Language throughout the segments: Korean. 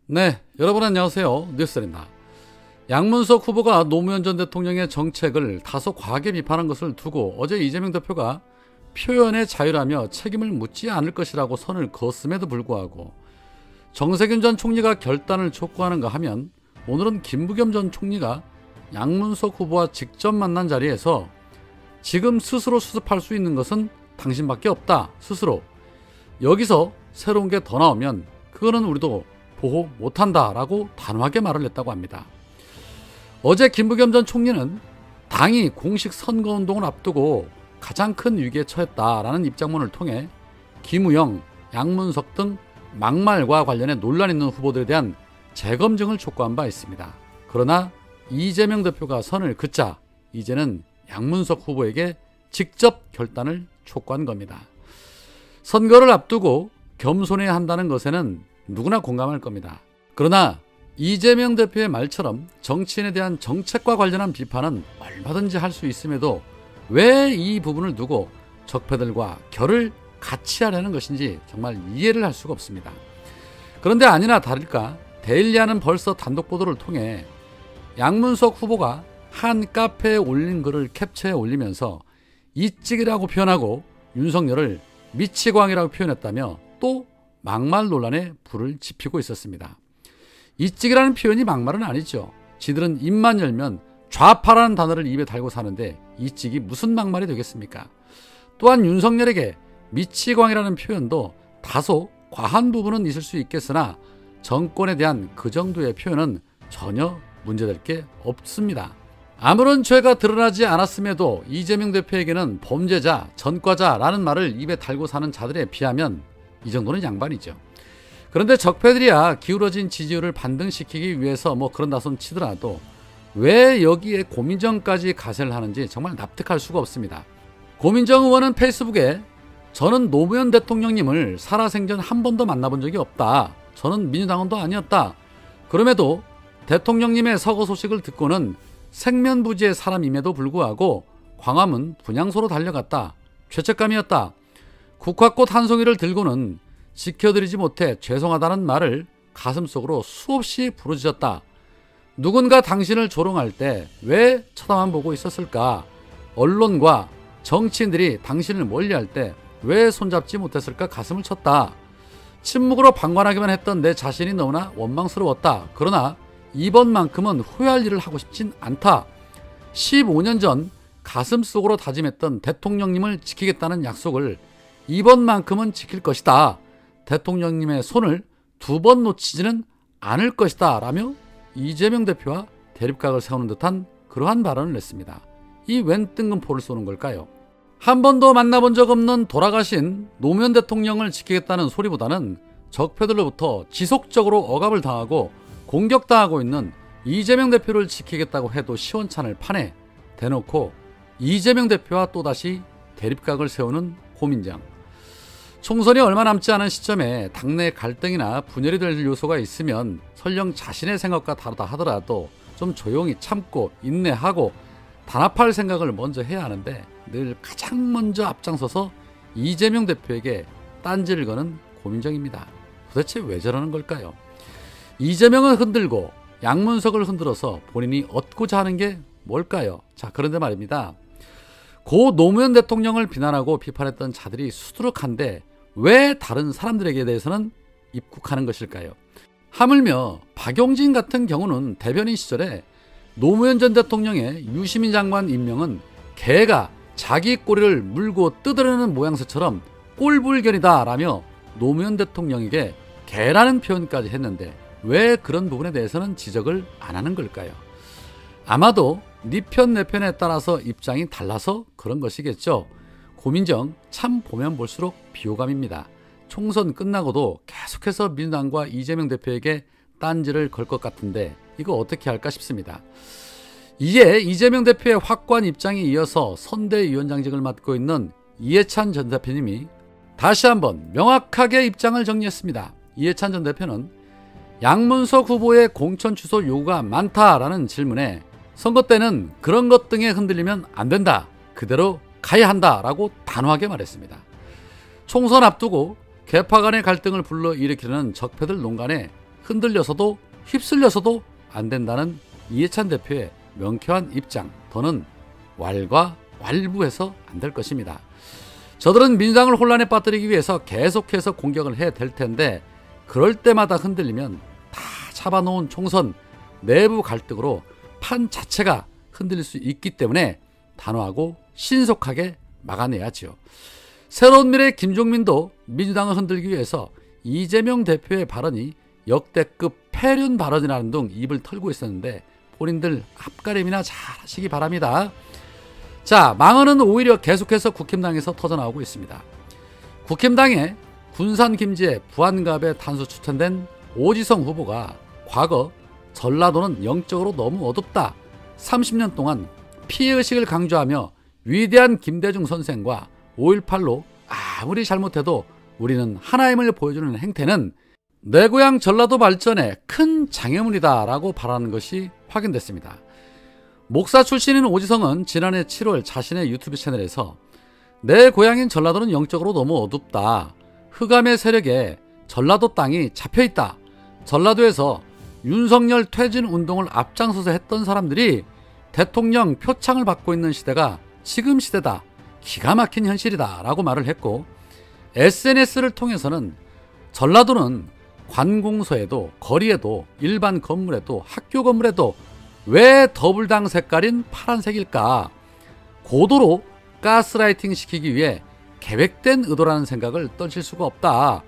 네, 여러분 안녕하세요. 뉴스입니다. 양문석 후보가 노무현 전 대통령의 정책을 다소 과하게 비판한 것을 두고 어제 이재명 대표가 표현의 자유라며 책임을 묻지 않을 것이라고 선을 그었음에도 불구하고 정세균 전 총리가 결단을 촉구하는가 하면 오늘은 김부겸 전 총리가 양문석 후보와 직접 만난 자리에서 지금 스스로 수습할 수 있는 것은 당신밖에 없다. 스스로. 여기서 새로운 게 더 나오면 그거는 우리도 보호 못한다 라고 단호하게 말을 했다고 합니다. 어제 김부겸 전 총리는 당이 공식 선거운동을 앞두고 가장 큰 위기에 처했다라는 입장문을 통해 김우영, 양문석 등 막말과 관련해 논란 있는 후보들에 대한 재검증을 촉구한 바 있습니다. 그러나 이재명 대표가 선을 긋자 이제는 양문석 후보에게 직접 결단을 촉구한 겁니다. 선거를 앞두고 겸손해야 한다는 것에는 누구나 공감할 겁니다. 그러나 이재명 대표의 말처럼 정치인에 대한 정책과 관련한 비판은 얼마든지 할 수 있음에도 왜 이 부분을 두고 적폐들과 결을 같이 하려는 것인지 정말 이해를 할 수가 없습니다. 그런데 아니나 다를까 데일리아는 벌써 단독 보도를 통해 양문석 후보가 한 카페에 올린 글을 캡처해 올리면서 이찍이라고 표현하고 윤석열을 미치광이라고 표현했다며 또 막말 논란에 불을 지피고 있었습니다. 이찍이라는 표현이 막말은 아니죠. 지들은 입만 열면 좌파라는 단어를 입에 달고 사는데 이찍이 무슨 막말이 되겠습니까? 또한 윤석열에게 미치광이라는 표현도 다소 과한 부분은 있을 수 있겠으나 정권에 대한 그 정도의 표현은 전혀 문제될 게 없습니다. 아무런 죄가 드러나지 않았음에도 이재명 대표에게는 범죄자, 전과자라는 말을 입에 달고 사는 자들에 비하면 이 정도는 양반이죠. 그런데 적폐들이야 기울어진 지지율을 반등시키기 위해서 그런다 손 치더라도 왜 여기에 고민정까지 가세를 하는지 정말 납득할 수가 없습니다. 고민정 의원은 페이스북에 저는 노무현 대통령님을 살아생전 한 번도 만나본 적이 없다. 저는 민주당원도 아니었다. 그럼에도 대통령님의 서거 소식을 듣고는 생면부지의 사람임에도 불구하고 광화문 분향소로 달려갔다. 죄책감이었다. 국화꽃 한 송이를 들고는 지켜드리지 못해 죄송하다는 말을 가슴속으로 수없이 부르짖었다. 누군가 당신을 조롱할 때 왜 쳐다만 보고 있었을까? 언론과 정치인들이 당신을 멀리할 때 왜 손잡지 못했을까? 가슴을 쳤다. 침묵으로 방관하기만 했던 내 자신이 너무나 원망스러웠다. 그러나 이번만큼은 후회할 일을 하고 싶진 않다. 15년 전 가슴속으로 다짐했던 대통령님을 지키겠다는 약속을 이번만큼은 지킬 것이다. 대통령님의 손을 두 번 놓치지는 않을 것이다. 라며 이재명 대표와 대립각을 세우는 듯한 그러한 발언을 냈습니다. 이 웬 뜬금포를 쏘는 걸까요? 한 번도 만나본 적 없는 돌아가신 노무현 대통령을 지키겠다는 소리보다는 적폐들로부터 지속적으로 억압을 당하고 공격당하고 있는 이재명 대표를 지키겠다고 해도 시원찮을 판에 대놓고 이재명 대표와 또다시 대립각을 세우는 고민정. 총선이 얼마 남지 않은 시점에 당내 갈등이나 분열이 될 요소가 있으면 설령 자신의 생각과 다르다 하더라도 좀 조용히 참고 인내하고 단합할 생각을 먼저 해야 하는데 늘 가장 먼저 앞장서서 이재명 대표에게 딴지를 거는 고민정입니다. 도대체 왜 저러는 걸까요? 이재명은 흔들고 양문석을 흔들어서 본인이 얻고자 하는 게 뭘까요? 자, 그런데 말입니다. 고 노무현 대통령을 비난하고 비판했던 자들이 수두룩한데 왜 다른 사람들에게 대해서는 입국하는 것일까요? 하물며 박용진 같은 경우는 대변인 시절에 노무현 전 대통령의 유시민 장관 임명은 개가 자기 꼬리를 물고 뜯으려는 모양새처럼 꼴불견이다 라며 노무현 대통령에게 개라는 표현까지 했는데 왜 그런 부분에 대해서는 지적을 안 하는 걸까요? 아마도 네 편 내 편에 따라서 입장이 달라서 그런 것이겠죠. 고민정 참 보면 볼수록 비호감입니다. 총선 끝나고도 계속해서 민주당과 이재명 대표에게 딴지를 걸 것 같은데 이거 어떻게 할까 싶습니다. 이에 이재명 대표의 확고한 입장에 이어서 선대위원장직을 맡고 있는 이해찬 전 대표님이 다시 한번 명확하게 입장을 정리했습니다. 이해찬 전 대표는 양문석 후보의 공천 취소 요구가 많다라는 질문에 선거 때는 그런 것 등에 흔들리면 안 된다. 그대로 가야 한다라고 단호하게 말했습니다. 총선 앞두고 개파 간의 갈등을 불러일으키려는 적폐들 농간에 흔들려서도 휩쓸려서도 안 된다는 이해찬 대표의 명쾌한 입장, 더는 왈가왈부해서 안 될 것입니다. 저들은 민주당을 혼란에 빠뜨리기 위해서 계속해서 공격을 해야 될 텐데 그럴 때마다 흔들리면 다 잡아놓은 총선 내부 갈등으로 판 자체가 흔들릴 수 있기 때문에 단호하고 신속하게 막아내야지요. 새로운 미래의 김종민도 민주당을 흔들기 위해서 이재명 대표의 발언이 역대급 폐륜 발언이라는 둥 입을 털고 있었는데 본인들 앞가림이나 잘 하시기 바랍니다. 자, 망언은 오히려 계속해서 국힘당에서 터져나오고 있습니다. 국힘당의 군산 김제 부안갑에 단수 추천된 오지성 후보가 과거 전라도는 영적으로 너무 어둡다, 30년 동안 피해의식을 강조하며 위대한 김대중 선생과 5.18로 아무리 잘못해도 우리는 하나임을 보여주는 행태는 내 고향 전라도 발전에 큰 장애물이다 라고 발언한 것이 확인됐습니다. 목사 출신인 오지성은 지난해 7월 자신의 유튜브 채널에서 내 고향인 전라도는 영적으로 너무 어둡다, 흑암의 세력에 전라도 땅이 잡혀있다, 전라도에서 윤석열 퇴진 운동을 앞장서서 했던 사람들이 대통령 표창을 받고 있는 시대가 지금 시대다, 기가 막힌 현실이다 라고 말을 했고, SNS를 통해서는 전라도는 관공서에도 거리에도 일반 건물에도 학교 건물에도 왜 더블당 색깔인 파란색일까, 고도로 가스라이팅 시키기 위해 계획된 의도라는 생각을 떨칠 수가 없다,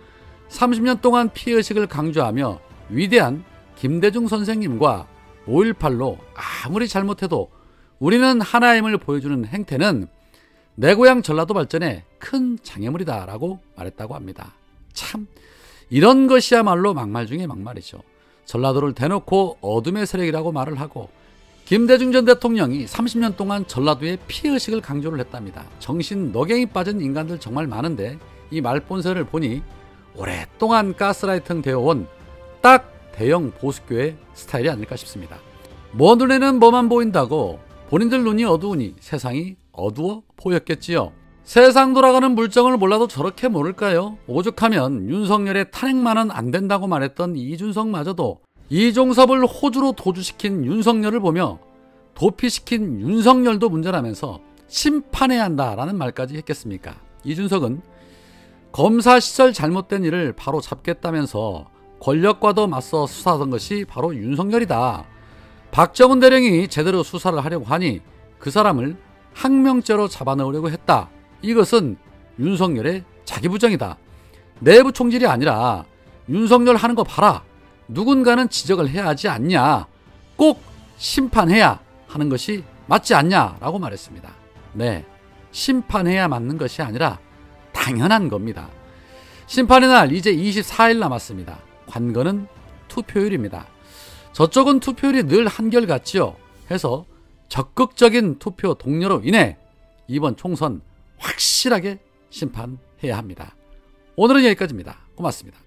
30년 동안 피해의식을 강조하며 위대한 김대중 선생님과 5.18로 아무리 잘못해도 우리는 하나임을 보여주는 행태는 내 고향 전라도 발전에 큰 장애물이다 라고 말했다고 합니다. 참, 이런 것이야말로 막말 중에 막말이죠. 전라도를 대놓고 어둠의 세력이라고 말을 하고 김대중 전 대통령이 30년 동안 전라도의 피해의식을 강조를 했답니다. 정신 너갱이 빠진 인간들 정말 많은데 이 말본세를 보니 오랫동안 가스라이팅 되어온 딱 대형 보수교회 스타일이 아닐까 싶습니다. 먼 눈에는 뭐만 보인다고 본인들 눈이 어두우니 세상이 어두워 보였겠지요. 세상 돌아가는 물정을 몰라도 저렇게 모를까요? 오죽하면 윤석열의 탄핵만은 안 된다고 말했던 이준석마저도 이종섭을 호주로 도주시킨 윤석열을 보며 도피시킨 윤석열도 문제라면서 심판해야 한다라는 말까지 했겠습니까? 이준석은 검사 시절 잘못된 일을 바로 잡겠다면서 권력과도 맞서 수사하던 것이 바로 윤석열이다, 박정훈 대령이 제대로 수사를 하려고 하니 그 사람을 항명죄로 잡아넣으려고 했다, 이것은 윤석열의 자기부정이다, 내부 총질이 아니라 윤석열 하는 거 봐라, 누군가는 지적을 해야 하지 않냐, 꼭 심판해야 하는 것이 맞지 않냐 라고 말했습니다. 네, 심판해야 맞는 것이 아니라 당연한 겁니다. 심판의 날 이제 24일 남았습니다. 관건은 투표율입니다. 저쪽은 투표율이 늘 한결같지요. 해서 적극적인 투표 동료로 인해 이번 총선 확실하게 심판해야 합니다. 오늘은 여기까지입니다. 고맙습니다.